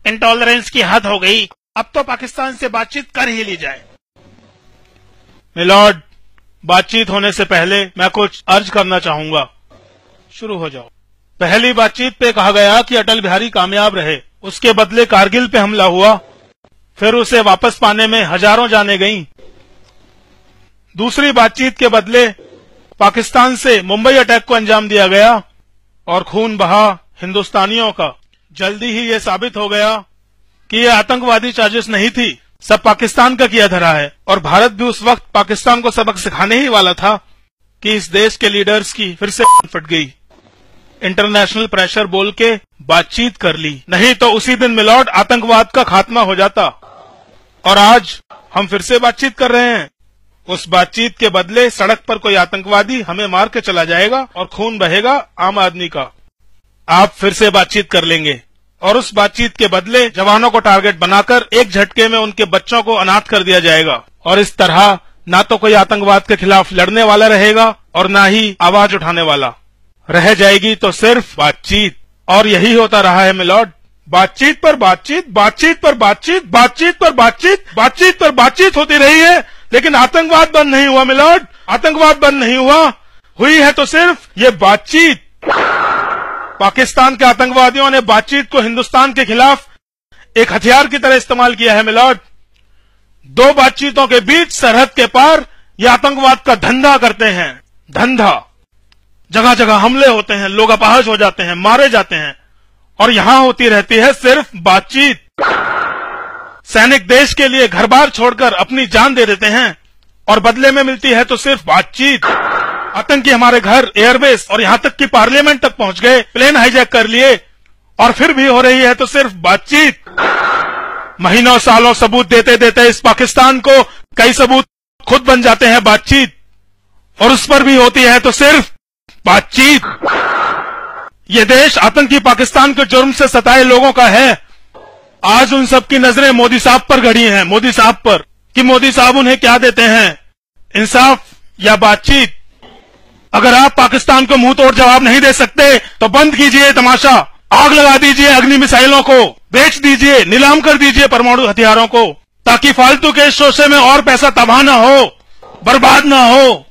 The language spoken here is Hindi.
इंटॉलरेंस की हद हो गई, अब तो पाकिस्तान से बातचीत कर ही ली जाए। मिलॉर्ड, बातचीत होने से पहले मैं कुछ अर्ज करना चाहूंगा। शुरू हो जाओ। पहली बातचीत पे कहा गया कि अटल बिहारी कामयाब रहे, उसके बदले कारगिल पे हमला हुआ, फिर उसे वापस पाने में हजारों जानें गईं। दूसरी बातचीत के बदले पाकिस्तान से मुंबई अटैक को अंजाम दिया गया और खून बहा हिंदुस्तानियों का। जल्दी ही ये साबित हो गया कि ये आतंकवादी साजिश नहीं थी, सब पाकिस्तान का किया धरा है। और भारत भी उस वक्त पाकिस्तान को सबक सिखाने ही वाला था कि इस देश के लीडर्स की फिर से फट गई। इंटरनेशनल प्रेशर बोल के बातचीत कर ली, नहीं तो उसी दिन मिलॉर्ड आतंकवाद का खात्मा हो जाता। और आज हम फिर से बातचीत कर रहे हैं। उस बातचीत के बदले सड़क पर कोई आतंकवादी हमें मार के चला जाएगा और खून बहेगा आम आदमी का। आप फिर से बातचीत कर लेंगे और उस बातचीत के बदले जवानों को टारगेट बनाकर एक झटके में उनके बच्चों को अनाथ कर दिया जाएगा। और इस तरह ना तो कोई आतंकवाद के खिलाफ लड़ने वाला रहेगा और ना ही आवाज उठाने वाला। रह जाएगी तो सिर्फ बातचीत। और यही होता रहा है मिलॉर्ड, बातचीत पर बातचीत, बातचीत पर बातचीत, बातचीत पर बातचीत, बातचीत पर बातचीत होती रही है, लेकिन आतंकवाद बंद नहीं हुआ मिलॉर्ड, आतंकवाद बंद नहीं हुआ। हुई है तो सिर्फ ये बातचीत। पाकिस्तान के आतंकवादियों ने बातचीत को हिंदुस्तान के खिलाफ एक हथियार की तरह इस्तेमाल किया है मिलॉर्ड। दो बातचीतों के बीच सरहद के पार ये आतंकवाद का धंधा करते हैं, धंधा। जगह जगह हमले होते हैं, लोग अपाहज हो जाते हैं, मारे जाते हैं, और यहां होती रहती है सिर्फ बातचीत। सैनिक देश के लिए घर बार छोड़कर अपनी जान दे देते हैं और बदले में मिलती है तो सिर्फ बातचीत। आतंकी हमारे घर, एयरबेस और यहां तक कि पार्लियामेंट तक पहुंच गए, प्लेन हाईजैक कर लिए, और फिर भी हो रही है तो सिर्फ बातचीत। महीनों सालों सबूत देते देते इस पाकिस्तान को कई सबूत खुद बन जाते हैं बातचीत, और उस पर भी होती है तो सिर्फ बातचीत। ये देश आतंकी पाकिस्तान के जुर्म से सताए लोगों का है। आज उन सब की नजरें मोदी साहब पर गड़ी हैं, मोदी साहब पर, कि मोदी साहब उन्हें क्या देते हैं, इंसाफ या बातचीत। अगर आप पाकिस्तान को मुंह तोड़ जवाब नहीं दे सकते तो बंद कीजिए तमाशा, आग लगा दीजिए अग्नि मिसाइलों को, बेच दीजिए, नीलाम कर दीजिए परमाणु हथियारों को, ताकि फालतू के इस शोषे में और पैसा तबाह न हो, बर्बाद न हो।